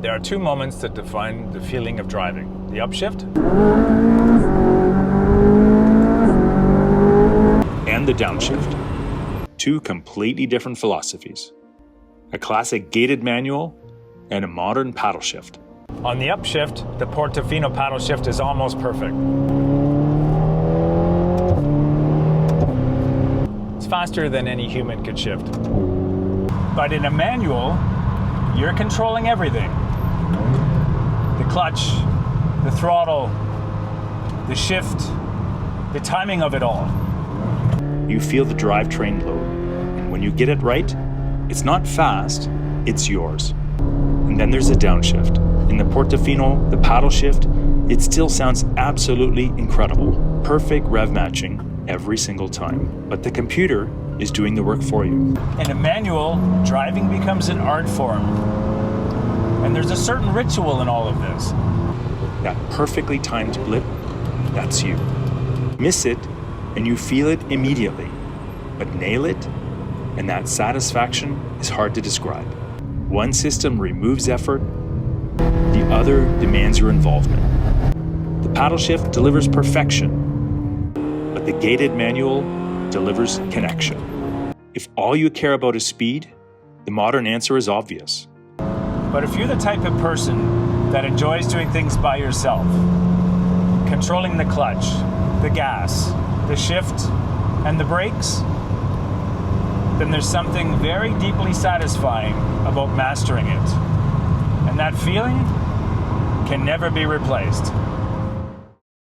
There are two moments that define the feeling of driving: the upshift and the downshift. Two completely different philosophies. A classic gated manual and a modern paddle shift. On the upshift, the Portofino paddle shift is almost perfect. It's faster than any human could shift. But in a manual, you're controlling everything. The clutch, the throttle, the shift, the timing of it all. You feel the drivetrain load, and when you get it right, it's not fast, it's yours. And then there's a downshift. In the Portofino, the paddle shift, it still sounds absolutely incredible. Perfect rev matching every single time. But the computer is doing the work for you. In a manual, driving becomes an art form. And there's a certain ritual in all of this. That perfectly timed blip, that's you. Miss it, and you feel it immediately. But nail it, and that satisfaction is hard to describe. One system removes effort, the other demands your involvement. The paddle shift delivers perfection, but the gated manual delivers connection. If all you care about is speed, the modern answer is obvious. But if you're the type of person that enjoys doing things by yourself, controlling the clutch, the gas, the shift, and the brakes, then there's something very deeply satisfying about mastering it. And that feeling can never be replaced.